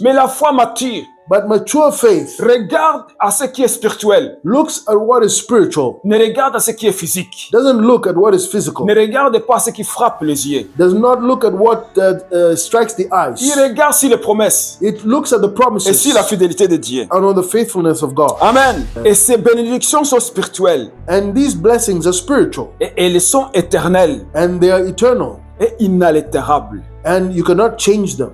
Mais la foi mature But mature faith regarde à ce qui est spirituel, looks at what is spiritual, ne regarde à ce qui est physique, doesn't look at what is physical, ne regarde pas à ce qui frappe les yeux. does not look at what strikes the Il eyes. regarde sur les promesses It looks at the et promises sur la fidélité de Dieu. and on the faithfulness of God. Amen. Et ces bénédictions sont spirituelles And these blessings are spiritual et elles sont éternelles and they are eternal et inaltérables. and you cannot change them.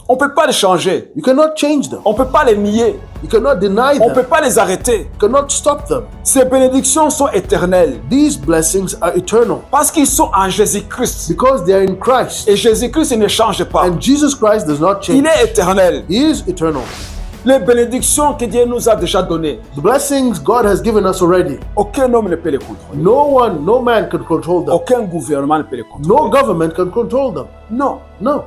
On ne peut pas les changer, You cannot change them. on ne peut pas les nier, You cannot deny on ne peut them. pas les arrêter. You cannot stop them. Ces bénédictions sont éternelles These blessings are eternal parce qu'ils sont en Jésus-Christ. because they are in Christ. Et Jésus-Christ il ne change pas. And Jesus Christ does not Il change. est éternel. He is eternal. Les bénédictions que Dieu nous a déjà données, The blessings God has given us already. aucun homme ne peut les contrôler. No man can control them. Aucun gouvernement ne peut les No contrôler. government can control them. Non, No.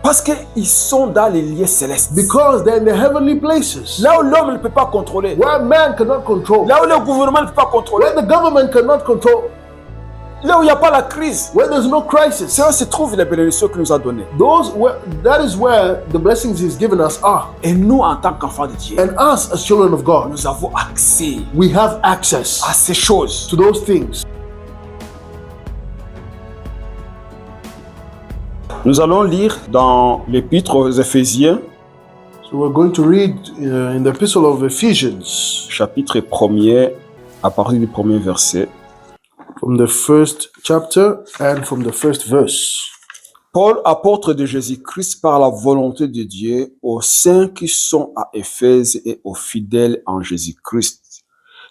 parce qu'ils sont dans les lieux célestes. Because they're in the heavenly places. Là où l'homme ne peut pas contrôler, Where man cannot control. là où le gouvernement ne peut pas contrôler, Where the government cannot control. là où il n'y a pas la crise, Where there's no crisis. c'est là où se trouvent les bénédictions qu'il nous a données. That is where the blessings He's given us are. Et nous, en tant qu'enfants de Dieu, And us as children of God, nous avons accès we have access à ces choses. to those things. Nous allons lire dans l'Épître aux Éphésiens, So we're going to read in the Epistle of Ephesians chapitre 1er, à partir du premier verset. from the first chapter and from the first verse. Paul, apôtre de Jésus-Christ par la volonté de Dieu, aux saints qui sont à Éphèse et aux fidèles en Jésus-Christ.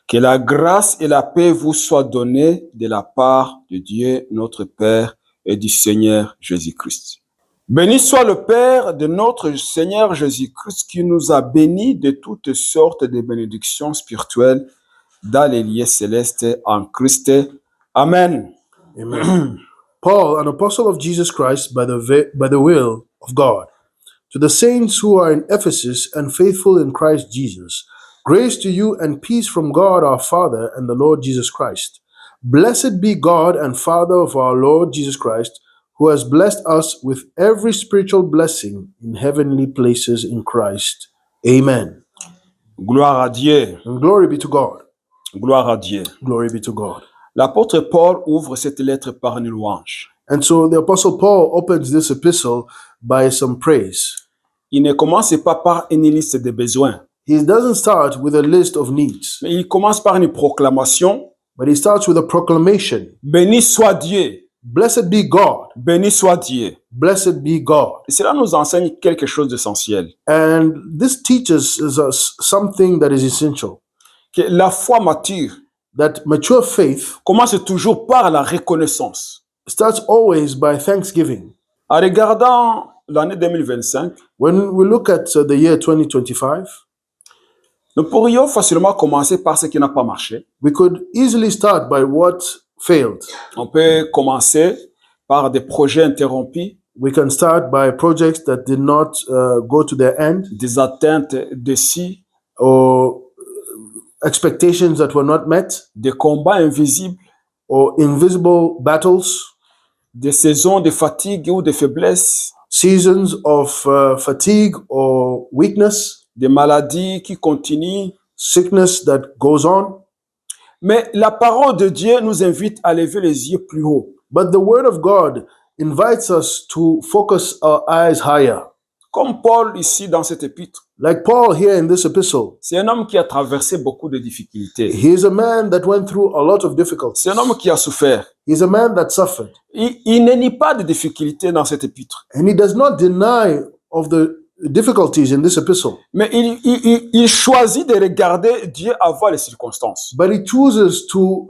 Que la grâce et la paix vous soient données de la part de Dieu, notre Père, et du Seigneur Jésus-Christ. Béni soit le Père de notre Seigneur Jésus-Christ qui nous a bénis de toutes sortes de bénédictions spirituelles dans les lieux célestes en Christ. Amen. Amen. Paul, an apostle of Jesus Christ by the will of God, to the saints who are in Ephesus and faithful in Christ Jesus, grace to you and peace from God our Father and the Lord Jesus Christ. Blessed be God and Father of our Lord Jesus Christ, who has blessed us with every spiritual blessing in heavenly places in Christ. Amen. Gloire à Dieu. And glory be to God. Gloire à Dieu. Glory be to God. L'apôtre Paul ouvre cette lettre par une louange. And so the Apostle Paul opens this epistle by some praise. Il ne commence pas par une liste de besoins, He doesn't start with a list of needs, mais il commence par une proclamation. but he starts with a proclamation. Béni soit Dieu. Blessed be God. Béni soit Dieu. Blessed be God. Et cela nous enseigne quelque chose d'essentiel. And this teaches us something that is essential. Que la foi mature That mature faith commence toujours par la reconnaissance. starts always by thanksgiving. En regardant l'année 2025, When we look at the year 2025, nous pourrions facilement commencer par ce qui n'a pas marché. we could easily start by what failed. On peut commencer par des projets interrompus, We can start by projects that did not go to their end, des atteintes déçues, or expectations that were not met, des combats invisibles, or invisible battles, des saisons de fatigue ou de faiblesse, seasons of fatigue or weakness, des maladies qui continuent. sickness that goes on. Mais la parole de Dieu nous invite à lever les yeux plus haut. But the word of God invites us to focus our eyes higher. Comme Paul ici dans cet épître, Like Paul here in this epistle, c'est un homme qui a traversé beaucoup de difficultés. he is a man that went through a lot of difficulties. C'est un homme qui a souffert. He's a man that suffered. Il ne nie pas de difficultés dans cet épître. And he does not deny of the difficulties in this epistle. Mais il choisit de regarder Dieu avant les circonstances. But he chooses to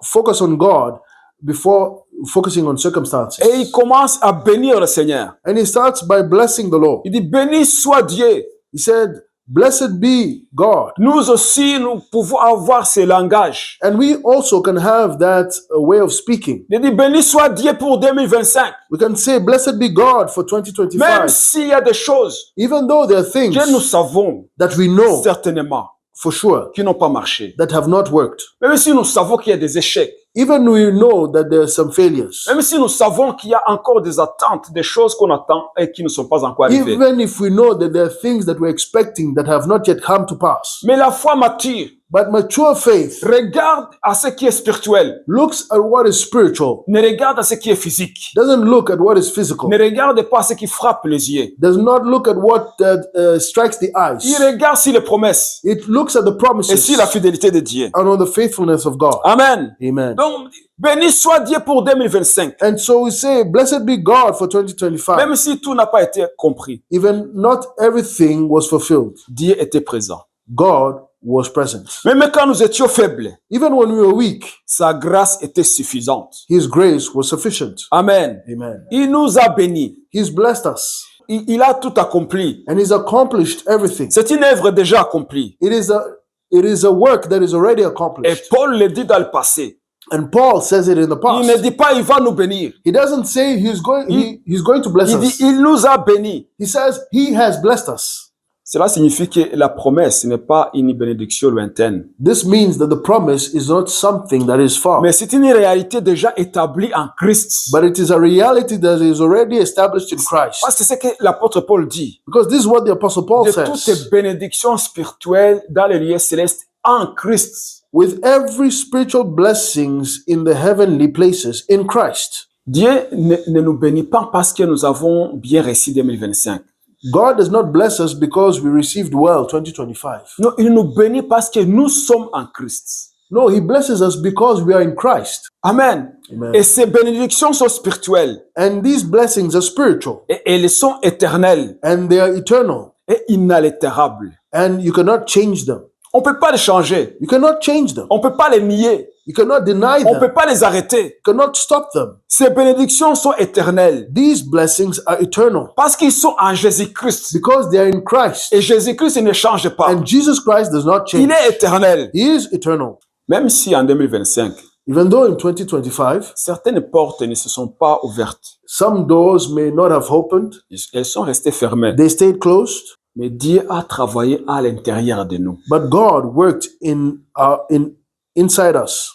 focus on God before focusing on circumstances. Et il commence à bénir le Seigneur. And he starts by blessing the Lord. Il dit, béni soit Dieu. He said, blessed be God. Nous aussi, nous pouvons avoir ce langage. And we also can have that way of speaking. Il dit, béni soit Dieu pour 2025. We can say, blessed be God for Même 2025. s'il y a des choses Even though there are things que nous savons that we know certainement for sure qui n'ont pas marché. that have not worked. Même si nous savons qu'il y a des échecs. Even we know that there are some failures. Même si nous savons qu'il y a encore des attentes, des choses qu'on attend et qui ne sont pas encore arrivées. Even if we know that there are things that we're expecting that have not yet come to pass. Mais la foi mature But mature faith regarde à ce qui est spirituel, looks at what is spiritual, ne regarde à ce qui est physique, doesn't look at what is physical, ne regarde pas à ce qui frappe les yeux. does not look at what strikes the Il eyes. regarde sur les promesses It looks at the et promises sur la fidélité de Dieu. and on the faithfulness of God. Amen. Amen. Donc, béni soit Dieu pour 2025. And so we say, blessed be God for 2025. Même si tout n'a pas été compris, Even not everything was fulfilled. Dieu était présent. God was present. Même quand nous étions faibles, Even when we were weak, sa grâce était suffisante. His grace was sufficient. Amen. Amen. Il nous a bénis. He's blessed us Il a tout accompli. and He's accomplished everything. C'est une œuvre déjà accomplie. It is a work that is already Et accomplished. Paul le dit dans le passé. And Paul says it in the Il ne past. dit pas il va nous bénir. He doesn't say he's going to bless Il dit us. il nous a bénis. He says He has blessed us. Cela signifie que la promesse n'est pas une bénédiction lointaine, This means that the promise is not something that is far, mais c'est une réalité déjà établie en Christ. but it is a reality that is already established in Christ. Parce que c'est ce que l'apôtre Paul dit. Because this is what the Apostle Paul De toutes says. ces bénédictions spirituelles dans les lieux célestes en Christ. With every spiritual blessings in the heavenly places in Christ. Dieu ne nous bénit pas parce que nous avons bien réussi 2025. God does not bless us because we received well 2025. Non, il nous bénit parce que nous sommes en Christ. No, He blesses us because we are in Christ. Amen. Amen. Et ces bénédictions sont spirituelles And these blessings are spiritual et elles sont éternelles and they are eternal et inaltérables. and you cannot change them. On ne peut pas les changer. You cannot change them. On ne peut pas les nier. You cannot deny On ne them. peut pas les arrêter. You cannot stop them. Ces bénédictions sont éternelles These blessings are eternal parce qu'ils sont en Jésus-Christ. because they are in Christ. Et Jésus-Christ il ne change pas. And Jesus Christ does not Il change. est éternel. He is eternal. Même si en 2025, Even though in 2025, certaines portes ne se sont pas ouvertes. some doors may not have opened, Elles sont restées fermées. they stayed closed, Mais Dieu a travaillé à l'intérieur de nous. but God worked inside us.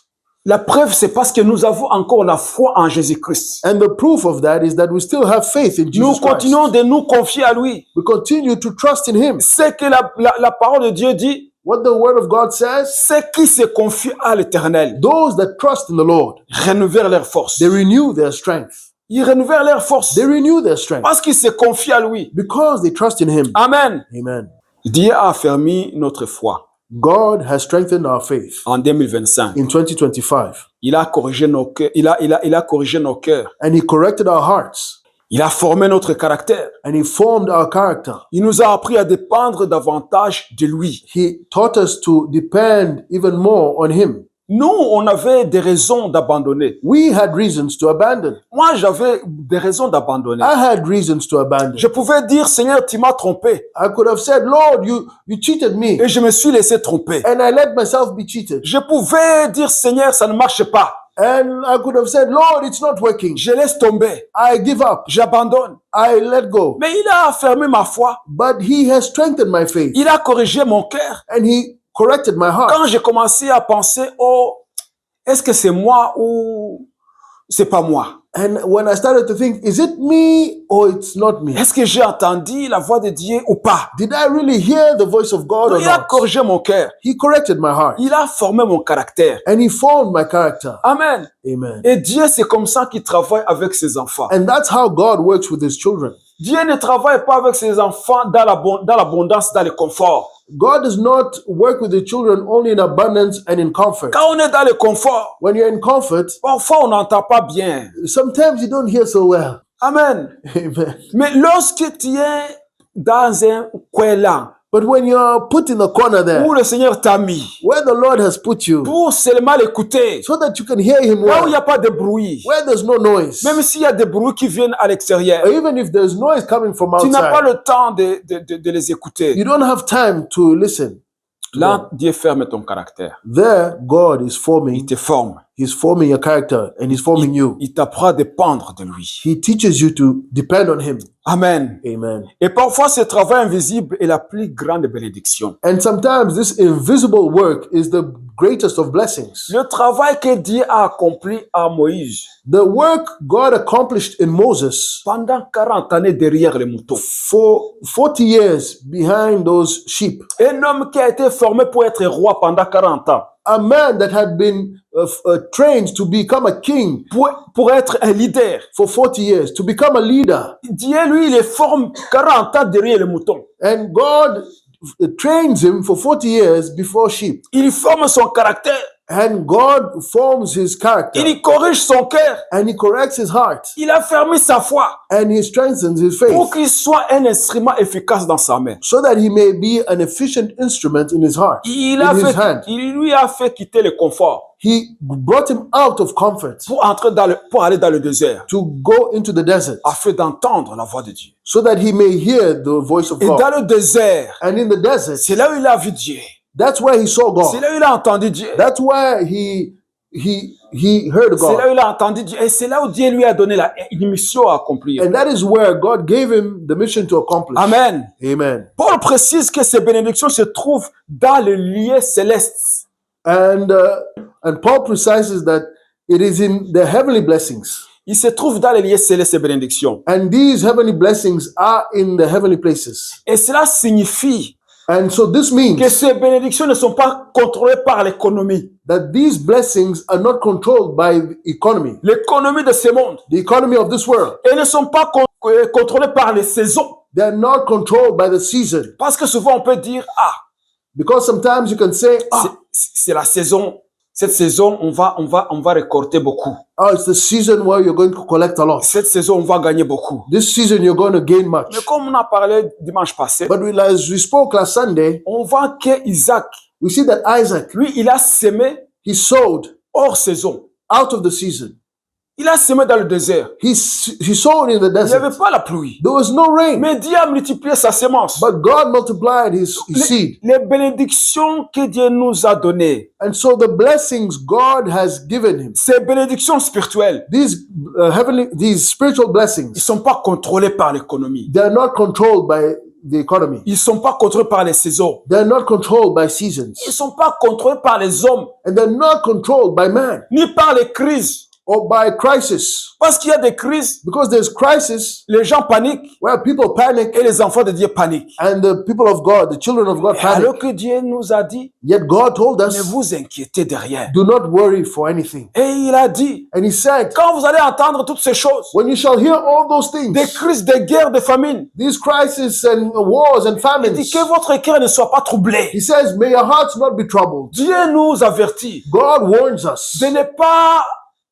La preuve, c'est parce que nous avons encore la foi en Jésus-Christ. And the proof of that is that we still have faith in Nous Jesus Christ. continuons de nous confier à lui. We continue to trust in Him. C'est que la parole de Dieu dit, What the Word of God says, ceux qui se confient à l'Éternel those that trust in the Lord, renouvellent leur force. they renew their strength. Ils renouvellent leur force They renew their strength parce qu'ils se confient à lui. because they trust in Him. Amen. Amen. Dieu a affermi notre foi God has strengthened our faith en 2025. in 2025, Il a corrigé nos cœurs. Il a corrigé nos cœurs. and He corrected our hearts, Il a formé notre caractère. and He formed our character. Il nous a appris à dépendre davantage de lui. He taught us to depend even more on Him. Nous, on avait des raisons d'abandonner. We had reasons to abandon. Moi, j'avais des raisons d'abandonner. I had reasons to abandon. Je pouvais dire, Seigneur, tu m'as trompé. I could have said, Lord, you cheated me, Et je me suis laissé tromper. and I let myself be cheated. Je pouvais dire, Seigneur, ça ne marche pas. And I could have said, Lord, it's not working. Je laisse tomber. I give up. J'abandonne. I let go. Mais il a affermi ma foi. But He has strengthened my faith, Il a corrigé mon cœur. and He corrected my heart. Quand j'ai commencé à penser, oh, est-ce que c'est moi ou c'est pas moi? And when I started to think, is it me or it's not me? Est-ce que j'ai entendu la voix de Dieu ou pas? Did I really hear the voice of God or Il a not? corrigé mon cœur. He corrected my heart, Il a formé mon caractère. and He formed my character. Amen. Amen. Et Dieu, c'est comme ça qu'il travaille avec ses enfants. And that's how God works with His children. Dieu ne travaille pas avec ses enfants dans l'abondance, dans le confort. God does not work with the children only in abundance and in comfort. Quand on est dans le confort, When you're in comfort, parfois on n'entend pas bien. sometimes you don't hear so well. Amen. Amen. Mais lorsque tu es dans un coin là, But when you're put in the corner there, où le Seigneur t'a mis, where the Lord has put you, pour seulement l'écouter, so that you can hear Him là où il n'y well, a pas de bruit, where there's no noise, même s'il y a des bruits qui viennent à l'extérieur, or even if there's noise coming from tu n'as pas outside, le temps de les écouter. you don't have time to listen. Là, Dieu ferme ton caractère. There, God is Il forming, te forme. He's forming your character and he's forming you. Il t'apprend à dépendre de lui. He teaches you to depend on him. Amen. Amen. Et parfois, ce travail invisible est la plus grande bénédiction. And sometimes this invisible work is the greatest of blessings. Le travail que Dieu a accompli à Moïse The work God accomplished in Moses pendant 40 années derrière les moutons. for 40 years behind those sheep. Un homme qui a été formé pour être roi pendant 40 ans. A man that had been trained to become a king Pour être un leader. for 40 years, to become a leader. Dieu, lui, il les forme 40 ans derrière les moutons. And God trains him for 40 years before sheep. Il forme son caractère. And God forms his character. Il corrige son cœur. And he corrects his heart. Il a fermé sa foi And he strengthens his pour faith qu'il soit un instrument efficace dans sa main. so that he may be an efficient instrument in his heart, Il lui a fait quitter le confort He brought him out of comfort pour aller dans le désert to go into the desert afin d'entendre la voix de Dieu. so that he may hear the voice of Et God. dans le désert, And in the desert, c'est là où il a vu Dieu. that's where he saw C'est God. là où il a entendu Dieu. That's where he heard C'est là God. où il a entendu Dieu. Et c'est là où Dieu lui a donné une mission à accomplir. And that is where God gave him the mission to accomplish. Amen. Amen. Paul précise que ces bénédictions se trouvent dans le lieu céleste. And Paul precises that it is in the heavenly blessings. Il se trouve dans les lieux célestes, ces bénédictions. And these heavenly blessings are in the heavenly places. Et cela signifie And so this means que ces bénédictions ne sont pas contrôlées par l'économie. that these blessings are not controlled by the economy, L'économie de ce monde. the economy of this world. Elles ne sont pas contrôlées par les saisons. They are not controlled by the season. Parce que souvent on peut dire, Because sometimes you can say, c'est la saison. Cette saison, on va récolter beaucoup. it's the season where you're going to collect a lot. Cette saison, on va gagner beaucoup. This season you're going to gain much. Mais comme on a parlé dimanche passé, But as we spoke last Sunday, on voit que Isaac, we see that Isaac, lui, il a semé he sowed hors saison. out of the season. Il a semé dans le désert. He sowed in the Il n'y avait desert. pas la pluie. There was no rain. Mais Dieu a multiplié sa semence. But God multiplied his seed. Les bénédictions que Dieu nous a données, And so the blessings God has given him, ces bénédictions spirituelles, these spiritual ils ne blessings, sont pas contrôlées par l'économie. they are not controlled by the economy. Ils ne sont pas contrôlés par les saisons. They are not controlled by Ils ne seasons. sont pas contrôlés par les hommes, And they're not controlled by man ni par les crises. or by crisis. Parce qu'il y a des crises, Because there's crisis les gens paniquent where people panic et les enfants de Dieu paniquent. and the people of God, the children of God Et panic. alors que Dieu nous a dit, Yet God told ne us, vous inquiétez de rien. do not worry for anything. Et il a dit, And he said, quand vous allez entendre toutes ces choses, when you shall hear all those things, des crises, des guerres, des famines, these crises and wars and il famines, dit que votre cœur ne soit pas troublé. he says, may your hearts not be troubled. Dieu nous avertit God warns us de ne pas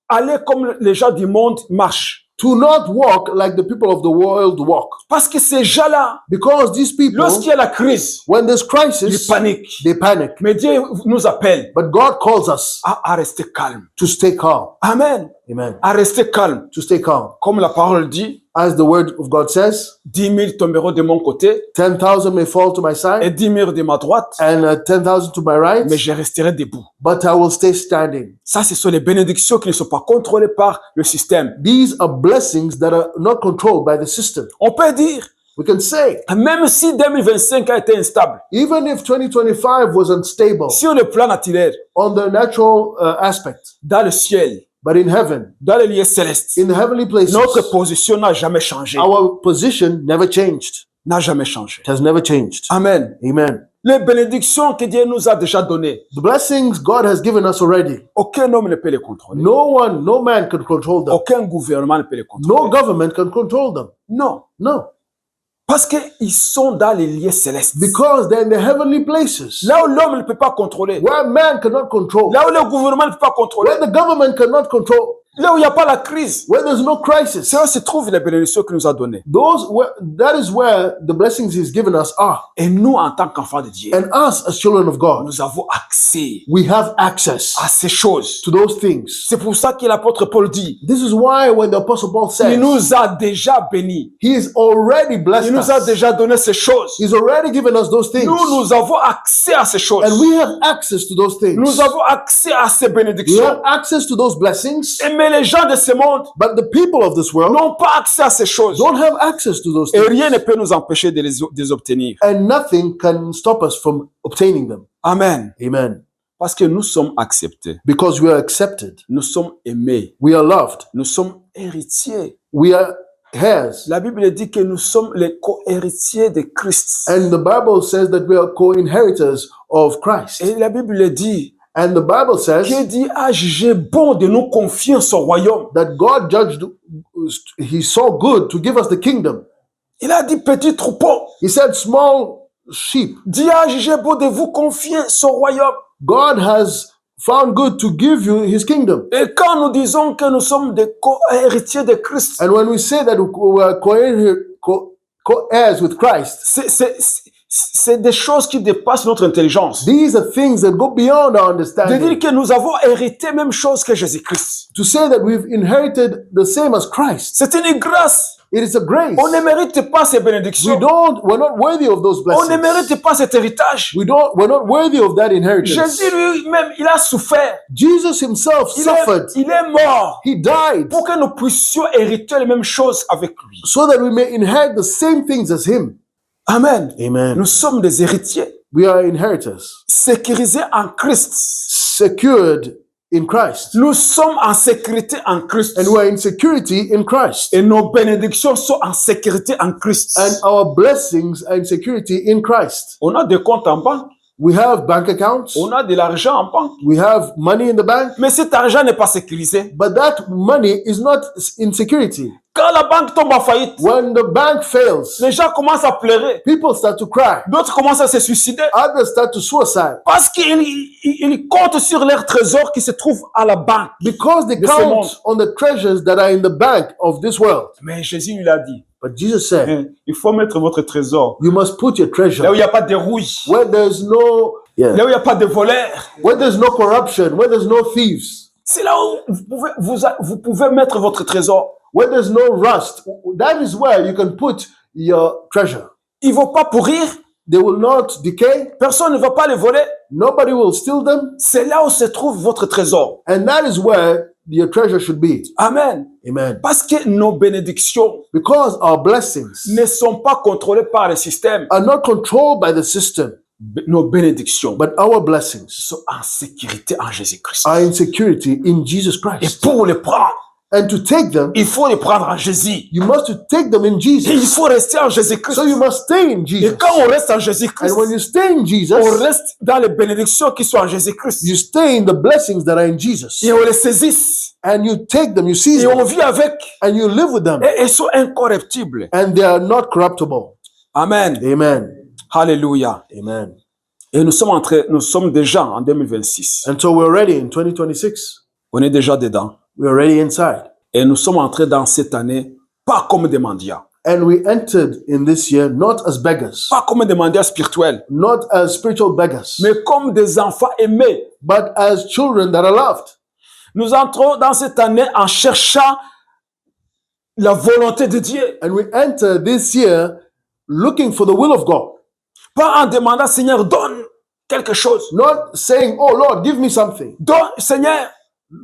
aller comme les gens du monde marchent. to not walk like the people of the world walk. Parce que ces gens-là, Because these people, lorsqu'il y a la crise, when there's ils crisis, paniquent. they panic. Mais Dieu nous appelle But God calls us à rester calme. to stay calm. Amen. Amen. À rester calme. To stay calm. Comme la parole dit, As the word of God says, 10 000 tomberont de mon côté 10,000 may fall to my et side 10 000 de ma droite, and 10,000 to my right, mais je resterai debout. but I will stay standing. Ça, ce sont les bénédictions qui ne sont pas contrôlées par le système. These are blessings that are not controlled by the system. On peut dire, We can say, même si 2025 a été instable, even if 2025 was unstable sur le plan naturel, on the natural aspect, dans le ciel, but in heaven, dans les lieux célestes, in the heavenly places, notre position n'a jamais changé. our position never changed. N'a jamais changé. It has never changed. Amen. Amen. Les bénédictions que Dieu nous a déjà données, The blessings God has given us already, aucun homme ne peut les contrôler. no man can control them. Aucun gouvernement ne peut les No contrôler. government can control them. Non. No, Parce qu'ils sont dans les lieux célestes. because they're in the heavenly places Là où l'homme ne peut pas contrôler. where man cannot control, Là où le gouvernement ne peut pas contrôler. where the government cannot control. Là où il n'y a pas la crise, where there's no crisis, c'est là se trouvent les bénédictions qu'il nous a données. that is where the blessings He's given us are. Et nous, en tant qu'enfants de Dieu, And us as children of God, nous avons accès we have access à ces choses. to those things. C'est pour ça que l'apôtre Paul dit, This is why when the Apostle Paul il says, nous a déjà bénis. He is already blessed Il nous a us. déjà donné ces choses. He's already given us those things. Nous avons accès à ces choses. And we have access to those things. Nous avons accès à ces We bénédictions. have access to those blessings. Mais les gens de ce monde But the people of this world n'ont pas accès à ces choses. don't have access to those Et things. rien ne peut nous empêcher de les obtenir. And nothing can stop us from obtaining them. Amen. Amen. Parce que nous sommes acceptés. Because we are accepted. Nous sommes aimés. We are loved. Nous sommes héritiers. We are heirs. La Bible dit que nous sommes les co-héritiers de Christ. And the Bible says that we are co-inheritors of Christ. Et la Bible dit And the Bible says que Dieu a jugé bon de nous confier en son royaume. that God judged, He saw good to give us the kingdom. Il a dit petit troupeau. He said, small sheep. Dieu a jugé bon de vous confier son royaume. God has found good to give you His kingdom. Et quand nous disons que nous sommes des co-héritiers de Christ, And when we say that we are co-heirs with Christ, c'est des choses qui dépassent notre intelligence. these are things that go beyond our De dire understanding. que nous avons hérité même chose que Jésus-Christ. To say that we've inherited the same as Christ, C'est une grâce. it is a grace. On ne mérite pas ces bénédictions. We're not worthy of those On ne blessings. mérite pas cet héritage. We're not worthy of that inheritance. Jésus lui-même, il a souffert. Jesus himself suffered. Il est mort He died pour que nous puissions hériter les mêmes choses avec lui. so that we may inherit the same things as him. Amen. Amen. Nous sommes des héritiers, We are inheritors, sécurisés en Christ. secured in Christ. Nous sommes en sécurité en Christ. And we are in security in Christ. Et nos bénédictions sont en sécurité en Christ. And our blessings are in security in Christ. On a des comptes en banque. We have bank accounts. On a de l'argent en banque. We have money in the bank. Mais cet argent n'est pas sécurisé. But that money is not in security. Quand la banque tombe en faillite, When the bank fails, les gens commencent à pleurer. people start to cry. D'autres commencent à se suicider. Others start to suicide Parce qu'ils comptent sur leur trésor qui se trouve à la banque. because they de ce count monde. on the treasures that are in the bank of this world. Mais Jésus lui a dit, But Jesus said, il faut mettre votre trésor you must put your là où treasure il n'y a pas de rouille, where there's no là où il n'y a pas de voleurs. where there's no corruption, where there's no thieves, C'est là où vous pouvez mettre votre trésor. where there's no rust. That is where you can put your treasure. Ils ne vont pas pourrir. They will not decay. Personne ne va pas les voler. Nobody will steal them. C'est là où se trouve votre trésor. And that is where your treasure should be. Amen. Amen. Parce que nos bénédictions Because our blessings ne sont pas contrôlées par le système. are not controlled by the system, Nos bénédictions but our blessings sont en sécurité en Jésus-Christ. are in security in Jesus Et Christ. pour les prendre, And to take them, il faut les prendre en Jésus. you must take them in Et il Jesus. faut rester en Jésus-Christ. So you must stay in Et Jesus. quand on reste en Jésus-Christ, And when you stay in on Jesus, reste dans les bénédictions qui sont en Jésus-Christ. you stay in the blessings that are in Jesus. Et on les saisisse. And you take them, you seize Et on them, vit avec. and you live with them. Et ils sont incorruptibles. And they are not corruptible. Amen. Amen. Alléluia. Amen. Et nous sommes déjà en 2026. And so we're ready in 2026. On est déjà dedans. We're already inside. Et nous sommes entrés dans cette année, pas comme des mendiants. And we entered in this year not as beggars, Pas comme des mendiants spirituels, not as spiritual beggars, mais comme des enfants aimés. but as children that are loved. Nous entrons dans cette année en cherchant la volonté de Dieu. And we enter this year looking for the will of God, Pas en demandant, Seigneur, donne quelque chose. not saying, oh Lord, give me something. Donne, Seigneur,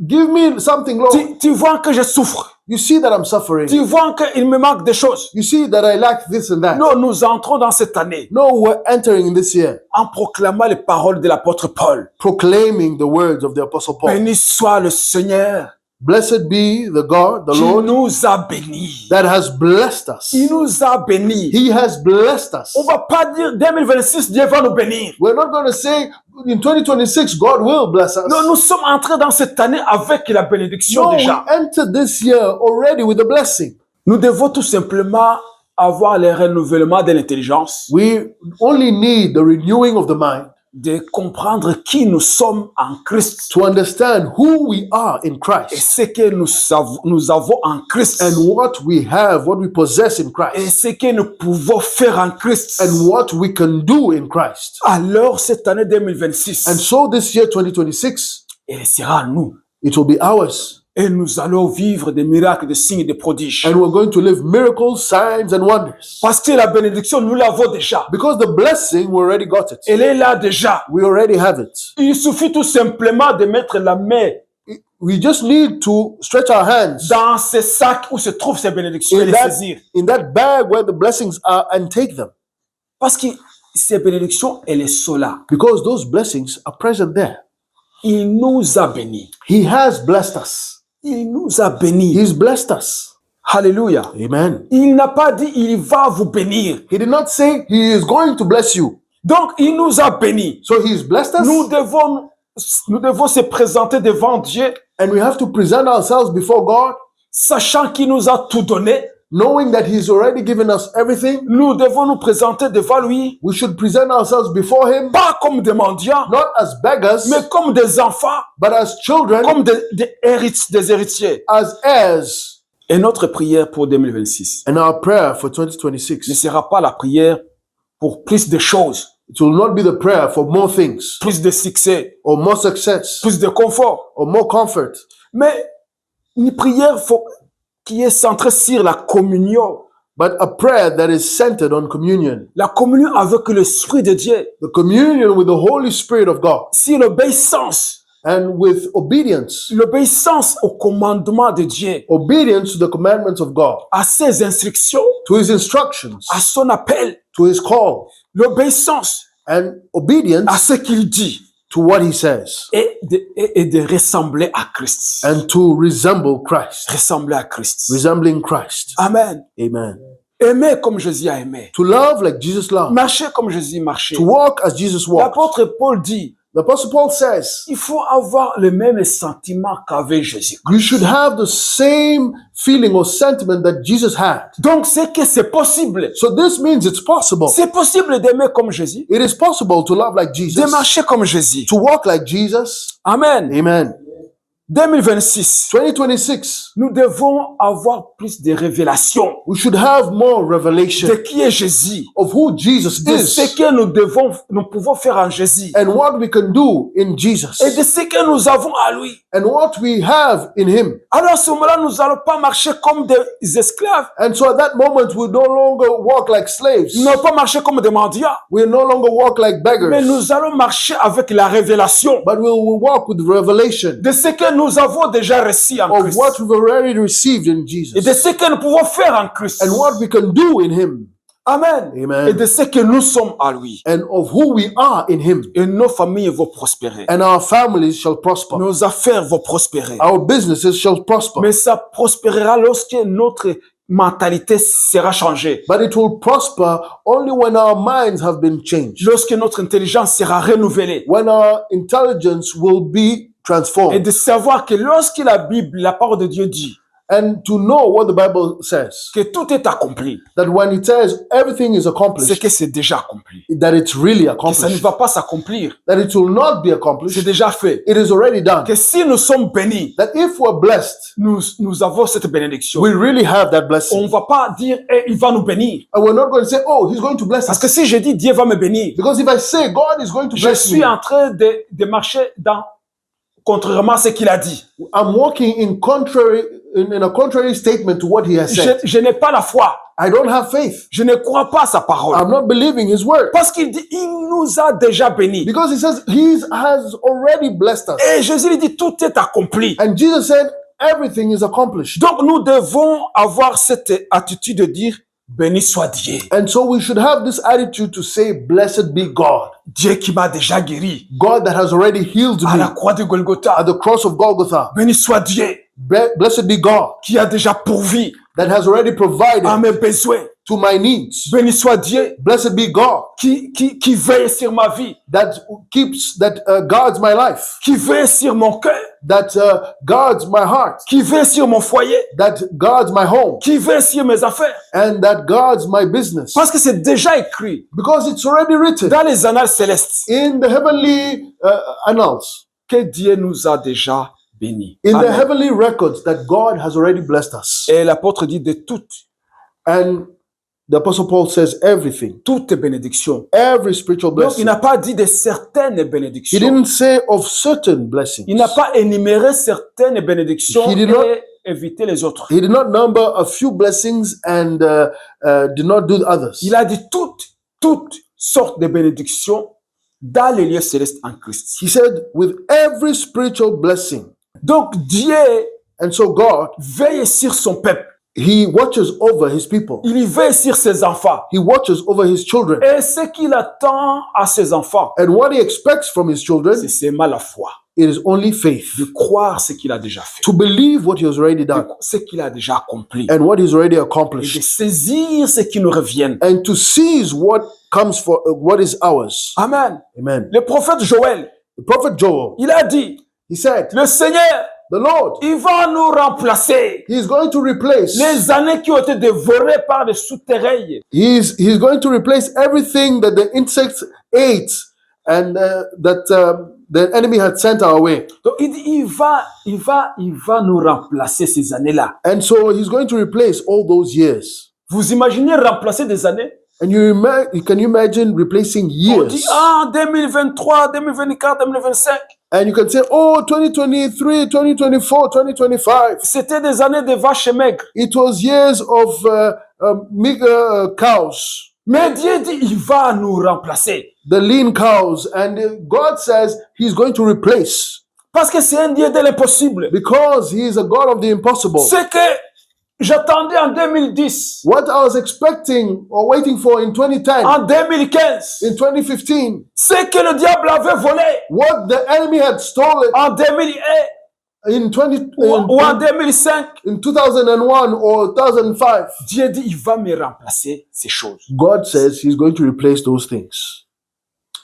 Give me something, Lord. tu vois que je souffre. You see that I'm suffering. Tu vois qu'il me manque des choses. You see that I lack this and that. Non, nous entrons dans cette année No, we're entering in this year en proclamant les paroles de l'apôtre Paul. proclaiming the words of the Apostle Paul. Béni soit le Seigneur Blessed be the God, the qui Lord, nous a bénis. that has blessed us. Il nous a bénis. He has blessed us. On va pas dire 2026, Dieu va nous bénir. We're not going to say in 2026, God will bless us. Non, nous sommes entrés dans cette année avec la bénédiction No, we déjà. entered this year already with a blessing. Nous devons tout simplement avoir le renouvellement de l'intelligence We only need the renewing of the mind de comprendre qui nous sommes en Christ to understand who we are in et Christ ce que nous avons en Christ and what we have, what we possess in et Christ, ce que nous pouvons faire en Christ. and what we can do in Christ. Alors cette année 2026, And so this year 2026, elle sera à nous it will be ours. et nous allons vivre des miracles, des signes, des prodiges. And we're going to live miracles, signs, and wonders. Parce que la bénédiction, nous l'avons déjà. Because the blessing, we already got it. Elle est là déjà. We already have it. Il suffit tout simplement de mettre la main We just need to stretch our hands dans ces sacs où se trouvent ces bénédictions et les saisir. in that bag where the blessings are and take them. Parce que ces bénédictions, elles sont là. Because those blessings are present there. Il nous a bénis. He has blessed us. Il nous a bénis. He's blessed us. Alléluia. Amen. Il n'a pas dit il va vous bénir. He did not say he is going to bless you. Donc, il nous a bénis. So he's blessed us. Nous devons se présenter devant Dieu, And we have to present ourselves before God, sachant qu'il nous a tout donné. knowing that he's already given us everything. Nous devons nous présenter devant lui, We should present ourselves before him, pas comme des mendiants, not as beggars, mais comme des enfants, but as children, comme des héritiers. as heirs. Et notre prière pour 2026 And our prayer for ne 2026, sera pas la prière pour plus de choses, it will not be the prayer for more things, plus de succès, or more success, plus de confort, or more comfort, mais une prière qui est centrée sur la communion. but a prayer that is centered on communion. La communion avec l'Esprit de Dieu, The communion with the Holy Spirit of God, sur l'obéissance, and with obedience, l'obéissance au commandement de Dieu, obedience to the commandments of God, à ses instructions, to his instructions, à son appel, to his call, l'obéissance and obedience à ce qu'il dit to what he says, et de ressembler à Christ. and to resemble Christ, Ressembler à Christ. resembling Christ. Amen. Amen. Aimer comme Jésus a aimé. To love like Jesus loved, Marcher comme Jésus marchait. to walk as Jesus walked. L'apôtre Paul dit, The Apostle Paul says, il faut avoir le même sentiment qu'avait Jésus. you should have the same feeling or sentiment that Jesus had. Donc c'est que c'est possible. So this means it's possible. C'est possible d'aimer comme Jésus, It is possible to love like de Jesus, marcher comme Jésus. to walk like Jesus. Amen. Amen. 2026, 2026, nous devons avoir plus de révélations we should have more revelation de qui est Jésus, of who Jesus de ce is que nous pouvons faire en Jésus and what we can do in Jesus et de ce que nous avons à lui. and what we have in him. Alors à ce moment-là, nous n'allons pas marcher comme des esclaves, And so at that moment, we no longer walk like slaves. nous n'allons pas marcher comme des mendiants, We no longer walk like mais beggars, nous allons marcher avec la révélation but we will walk with revelation de ce que nous avons déjà reçu en of Christ what we've already received in et Jesus de ce que nous pouvons faire en Christ. and what we can do in him. Amen. Amen. Et de ce que nous sommes à lui. And of who we are in him. Et nos familles vont prospérer. And our families shall prosper. Nos affaires vont prospérer. Our businesses shall prosper. Mais ça prospérera lorsque notre mentalité sera changée. But it will prosper only when our minds have been changed. Lorsque notre intelligence sera renouvelée. When our intelligence will be Et transformed. de savoir que lorsque la Bible, la parole de Dieu dit And to know what the Bible says. que tout est accompli, That when it says everything is c'est accomplished, que c'est déjà accompli. that it's really Que ça ne accomplished. va pas s'accomplir. That it will not be C'est accomplished. déjà fait. It is already done. Que si nous sommes bénis, That if we're blessed, nous avons cette bénédiction. we really have that On blessing. ne va pas dire, eh, il va nous bénir. And we're not going to say, oh, he's going to bless Parce que us. si je dis Dieu va me bénir, Because if I say God is going to je bless me, suis en train de marcher contrairement à ce qu'il a dit. I'm walking in a contrary statement to what he has said. Je n'ai pas la foi. I don't have faith. Je ne crois pas à sa parole. I'm not believing his word. Parce qu'il dit, il nous a déjà bénis. Because he says he has already blessed us. Et Jésus lui dit, tout est accompli. And Jesus said, everything is accomplished. Donc nous devons avoir cette attitude de dire, béni soit Dieu. And so we should have this attitude to say, blessed be God. Dieu qui m'a déjà guéri God that has already healed à la me croix de Golgotha. at the cross of Golgotha. Béni soit Dieu Blessed be God qui a déjà pourvu that has already provided à mes besoins. to my needs. Béni soit Dieu Blessed be God qui veille sur ma vie, that guards my life, qui veille sur mon cœur, that guards my heart, qui veille sur mon foyer, that guards my home, qui veille sur mes affaires. and that guards my business. Parce que c'est déjà écrit Because it's already written dans les annales célestes in the heavenly annals, que Dieu nous a déjà bénis. in the Amen. heavenly records, that God has already blessed us. Et l'apôtre dit de toutes The Apostle Paul says everything, bénédictions. every spiritual Donc, il blessing. n'a pas dit de certaines He bénédictions. didn't say of certain blessings. Il n'a pas énuméré certaines bénédictions He did not- et évité les autres. He did not number a few blessings and did not do the others. Il a dit toutes sortes de bénédictions dans les lieux célestes en Christ. He said, with every spiritual blessing. Donc, Dieu And so God, veille sur son peuple. He watches over His people. Il veille sur ses enfants. He watches over His children. Et ce qu'il attend à ses enfants, And what He expects from His children, c'est seulement la foi. it is only faith. De croire ce qu'il a déjà fait. To believe what He has already done Ce qu'il a déjà accompli. and what He's already Et de accomplished. saisir ce qui nous revient. And to seize what comes for what is ours. Amen. Amen. Le prophète Joël, The prophet Joel, il a dit, he said, le Seigneur, the Lord, il va nous remplacer He is going to replace. les années qui ont été dévorées par les souterrains. He's going to replace everything that the insects ate and that the enemy had sent our way. Donc il dit, il va nous remplacer ces années-là. And so He's going to replace all those years. Vous imaginez remplacer des années? And can you imagine replacing On dit, years? 2023, 2024, 2025. And you can say, oh, 2023, 2024, 2025. C'était des années de vaches maigres. It was years of meager cows, Mais Dieu dit, il va nous remplacer. the lean cows. And God says He's going to replace Parce que c'est un Dieu de l'impossible. because He is a God of the impossible. Ce que j'attendais en 2010, What I was expecting or waiting for in 2010, en 2015, in 2015, ce que le diable avait volé what the enemy had stolen en 2001 in ou en 2005, in 2001 or 2005, Dieu dit, il va me remplacer ces choses. God says He's going to replace those things.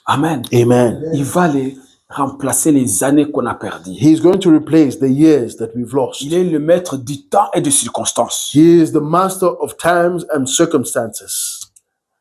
Amen. Amen. Il va les remplacer les années qu'on a perdues. He's going to replace the years that we've lost. Il est le maître du temps et des circonstances. He is the master of times and circumstances.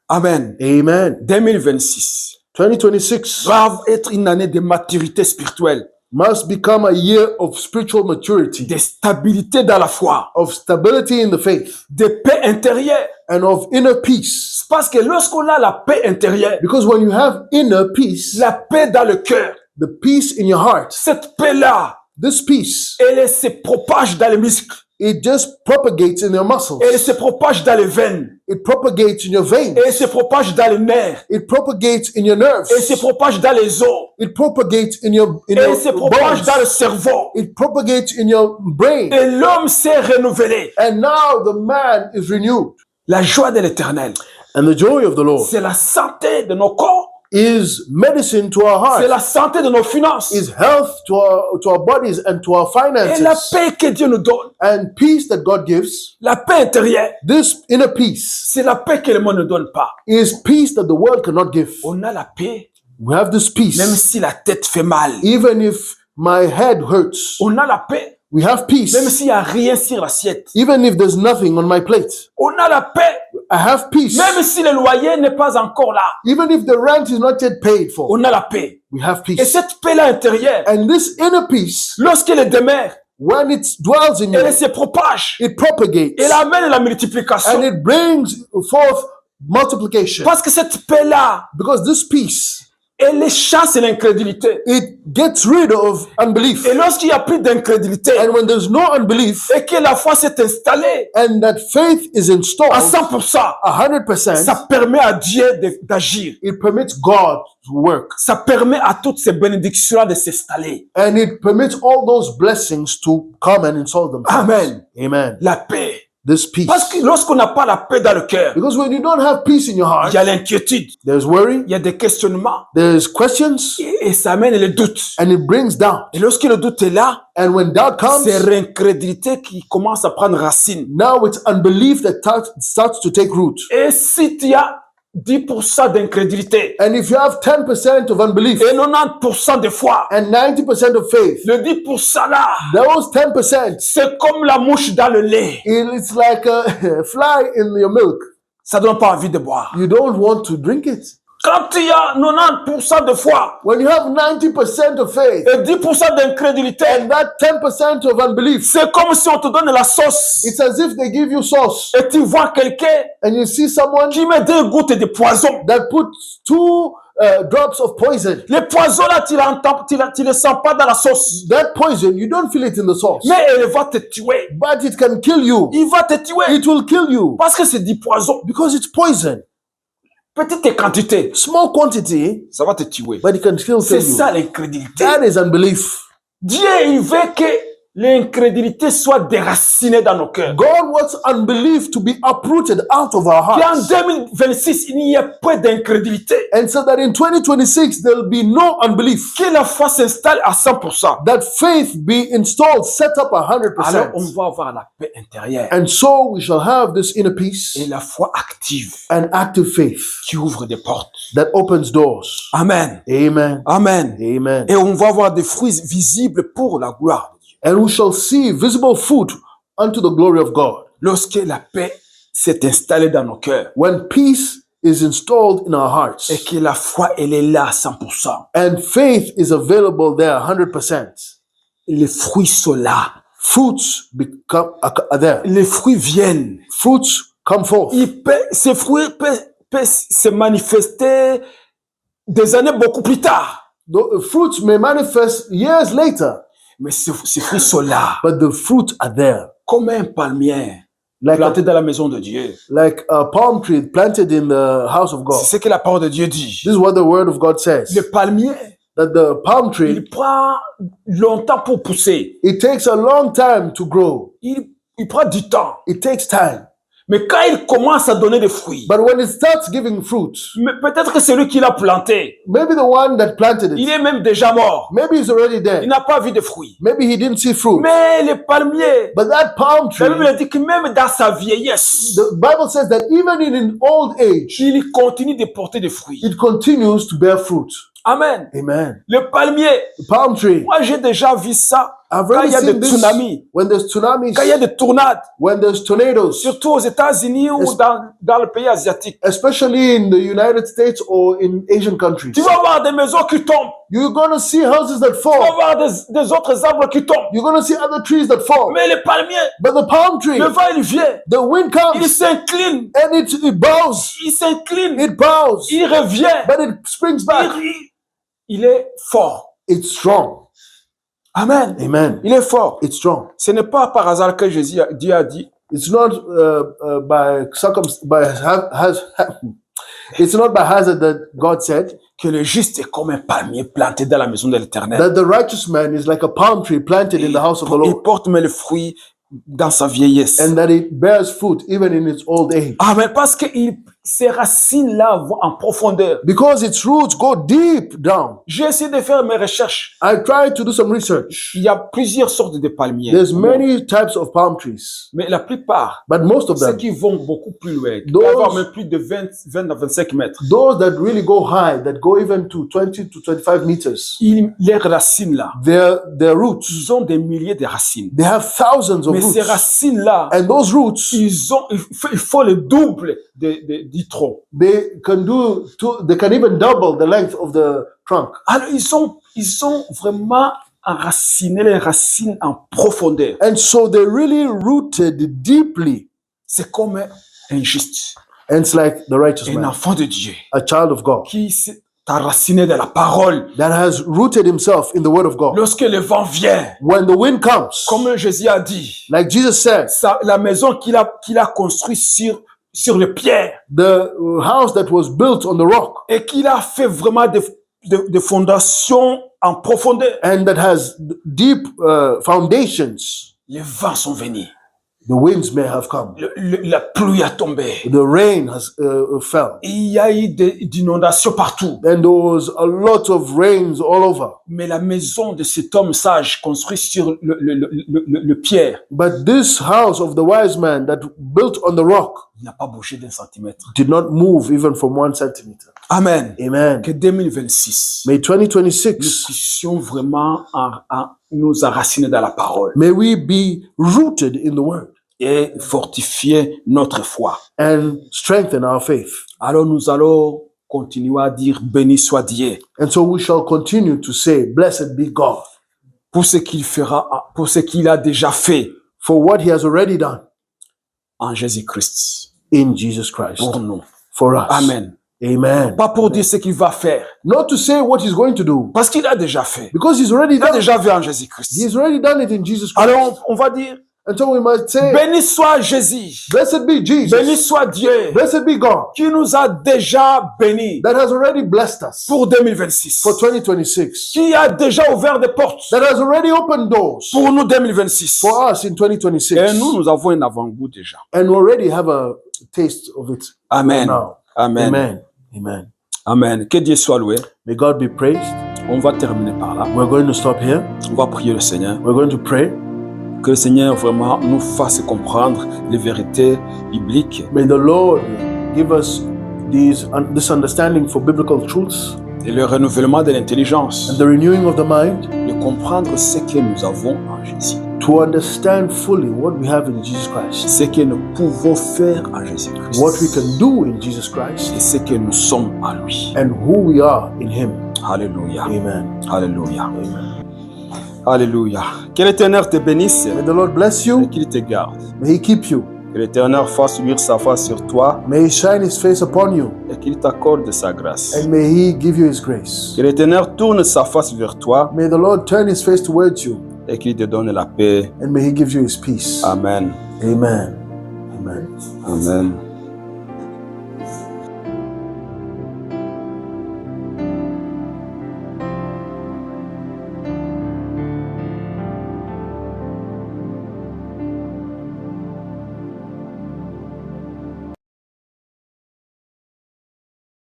Amen. Amen. 2026 2026 va être une année de maturité spirituelle, must become a year of spiritual maturity, de stabilité dans la foi, of stability in the faith, de paix intérieure. and of inner peace. Parce que lorsqu'on a la paix intérieure, Because when you have inner peace, la paix dans le cœur, the peace in your heart, cette paix-là, this peace, elle se propage dans les muscles, it just propagates in your muscles. elle se propage dans les veines, It propagates in your veins. elle se propage dans les nerfs, It propagates in your nerves. elle se propage dans les os, It propagates in your elle se propage bones. dans le cerveau. It propagates in your brain. Et l'homme s'est renouvelé. And now the man is renewed. La joie de l'Éternel, And the joy of the Lord c'est la santé de nos corps, is medicine to our c'est hearts, la santé de nos finances, is health to our bodies and to our et la finances. paix que Dieu nous donne, And peace that God gives, la paix intérieure, this inner peace, c'est la paix que le monde ne donne pas. is peace that the world cannot give. On a la paix, We have this même peace. si la tête fait mal. Even if my head hurts, On a la paix, we have peace. même s'il n'y a rien sur l'assiette. Even if there's nothing on my plate, On a la paix, I have peace. même si le loyer n'est pas encore là. Even if the rent is not yet paid for, On a la paix. we have Et peace. cette paix-là intérieure, And this inner peace, lorsqu'elle demeure, when it dwells in you, elle se propage. it propagates Elle amène la and multiplication. it brings forth multiplication. Parce que cette paix-là, Because this peace, elle chasse l'incrédulité. it gets rid of unbelief. Et lorsqu'il n'y a plus d'incrédulité, And when there's no unbelief et que la foi s'est installée and that faith is à installed 100%, 100%, ça permet à Dieu d'agir. it permits God to work. Ça permet à toutes ces bénédictions de s'installer. And it permits all those blessings to come and install themselves. Amen. Amen. La paix, this peace. Parce que lorsqu'on n'a pas la paix dans le cœur, Because when you don't have peace in your heart, il y a l'inquiétude, there's worry, il y a des questionnements there's questions, et ça amène le doute. and it brings doubt. Et lorsque le doute est là, And when doubt comes, c'est l'incrédulité qui commence à prendre racine. now it's unbelief that starts to take root. Et si tu as 10% d'incrédulité And if you have 10% of unbelief et 90% de foi, and 90% of faith, le 10% là, those 10%, c'est comme la mouche dans le lait. it's like a fly in your milk. Ça donne pas envie de boire. You don't want to drink it. Quand tu as 90% de foi When you have 90% of faith et 10% d'incrédulité, and that 10% of unbelief, c'est comme si on te donne la sauce it's as if they give you sauce et tu vois quelqu'un and you see someone qui met 2 gouttes de poison. that puts 2 drops of poison. Le poison là, tu le sens pas dans la sauce. That poison, you don't feel it in the sauce, Mais elle va te tuer. but it can kill you. Il va te tuer. It will kill you Parce que c'est du poison. because it's poison. Petite quantité, Small quantity, ça va te tuer. but it can still C'est kill you. ça l'incrédulité. That is unbelief. Dieu, il veut que l'incrédulité soit déracinée dans nos cœurs. God wants unbelief to be uprooted out of our Qu'en hearts. 2026, il n'y ait pas d'incrédulité. And so that in 2026, there will be no unbelief. Que la foi s'installe à 100%. That faith be installed, set up Alors, 100%. on va avoir la paix intérieure And so we shall have this inner peace et la foi active and active faith qui ouvre des portes. that opens doors. Amen. Amen. Amen. Amen. Et on va avoir des fruits visibles pour la gloire de Dieu. And we shall see visible fruit unto the glory of God. Lorsque la paix s'est installée dans nos cœurs When peace is installed in our hearts et que la foi, elle est là à 100%. and faith is available there 100%, Les fruits sont là. fruits are there. Les fruits viennent. Fruits come forth. Ces fruits peuvent se manifester des années beaucoup plus tard. The fruits may manifest years later, Mais ces fruits sont là. but the fruits are there. Comme un palmier Like planté dans la maison de Dieu. a palm tree planted in the house of God. C'est ce que la parole de Dieu dit. This is what the word of God says. Le palmier, That the palm tree, il prend longtemps pour pousser. it takes a long time to grow. Il prend du temps. It takes time. Mais quand il commence à donner des fruits, But when it starts giving fruit, mais peut-être que celui qui l'a planté, maybe the one that planted il it, est même déjà mort. maybe he's already Il dead. n'a pas vu de fruits. Maybe he didn't see fruit. Mais le palmier, But that palm la Bible tree, dit que même dans sa vieillesse, the Bible says that even in old age, il continue de porter des fruits. it continues to bear fruit. Amen. Amen. Le palmier, The palm tree, moi j'ai déjà vu ça I've quand il already y a seen des this tsunamis, when there's tsunamis, quand il y a des tornades, when there's tornadoes, surtout aux États-Unis ou dans le pays asiatique. especially in the United States or in Asian countries. Tu vas voir des maisons qui tombent, You're going to see houses that tu vas fall. voir des autres arbres qui tombent. You're going to see other trees that fall. Mais le palmier, But the palm tree, le vent il vient, the wind il comes s'incline, and it bows. il s'incline, It bows, il revient, but it springs back. il est fort. It's strong. Amen. Amen. Il est fort. It's strong. Ce n'est pas par hasard que Dieu a dit, It's not it's not by hazard that God said que le juste est comme un palmier planté dans la maison de l'Éternel. that the righteous man is like a palm tree planted in the house of the Il Lord, porte mais le fruit dans sa vieillesse. and that it bears fruit even in its old age. Amen. Parce que ces racines-là vont en profondeur. Because its roots go deep down. J'ai essayé de faire mes recherches. I tried to do some research. Il y a plusieurs sortes de palmiers. There's many types of palm trees, Mais la plupart, but most of ceux them, qui vont beaucoup plus loin, qui Those- peuvent avoir même plus de 20 à 25 mètres, those that really go high, that go even to 20 to 25 meters, les racines-là, their roots, ils ont des milliers de racines. they have thousands of Mais ces roots. racines-là, And those roots, il faut le double du tronc. they can even double the length of the trunk. Alors, ils ont vraiment enraciné les racines en profondeur. And so they're really rooted deeply. C'est comme un juste, And it's like the righteous un man, enfant de Dieu, a child of God, qui s'est enraciné de la parole. that has rooted himself in the word of God. Lorsque le vent vient, When the wind comes, comme Jésus a dit, like Jesus said, la maison qu'il a construite sur les pierres the house that was built on the rock et qu'il a fait vraiment des fondations en profondeur, and that has deep foundations, les vents sont venus. The winds may have come. La pluie a tombé. The rain has fell. Il y a eu d'inondations partout. And there was a lot of rains all over. Mais la maison de cet homme sage construite sur le pierre, But this house of the wise man that built on the rock il n'a pas bougé d'un centimètre. did not move even from 1 centimeter. Amen. Amen. Que 2026, May nous 2026, puissions vraiment nous enraciner dans la parole may we be rooted in the word et fortifier notre foi. and strengthen our faith. Alors nous allons continuer à dire béni soit Dieu And so we shall continue to say, blessed be God, pour ce qu'il fera, pour ce qu'il a déjà fait for what he has already done en Jésus-Christ in Jesus Christ pour nous. for us. Amen. Amen. Pas pour dire ce qu'il va faire, Not to say what he's going to do, parce qu'il a déjà fait. because he's already Il a done it. déjà fait en Jésus-Christ. He's already done it in Jesus Christ. Alors on va dire And so we might say, béni soit Jésus, blessed be béni Jesus, soit Dieu blessed be God, qui nous a déjà bénis that has already blessed us pour 2026, for 2026, qui a déjà ouvert des portes that has already opened doors pour nous 2026. for us in 2026. Et nous avons un avant-goût déjà. And we already have a taste of it Amen. now. Amen. Amen. Amen. Amen. Que Dieu soit loué. May God be praised. On va terminer par là. We're going to stop here. On va prier le Seigneur. We're going to pray. Que le Seigneur vraiment nous fasse comprendre les vérités bibliques May the Lord give us this understanding for biblical truths et le renouvellement de l'intelligence. and the renewing of the mind De comprendre ce que nous avons en Jésus. to understand fully what we have in Jesus Christ, Ce que nous pouvons faire en Jésus-Christ. what we can do in Jesus Christ, Et ce que nous sommes à lui. and who we are in Him. Alléluia. Amen. Alléluia. Amen. Alléluia. Que l'Éternel te bénisse May the Lord bless et you. qu'il te garde. May He keep you. Que l'Éternel fasse luire sa face sur toi May He shine His face upon you, et qu'il t'accorde sa grâce. and may He give you His grace. Que l'Éternel tourne sa face vers toi May the Lord turn His face towards you, et qu'il te donne la paix. and may He give you His peace. Amen. Amen. Amen. Amen.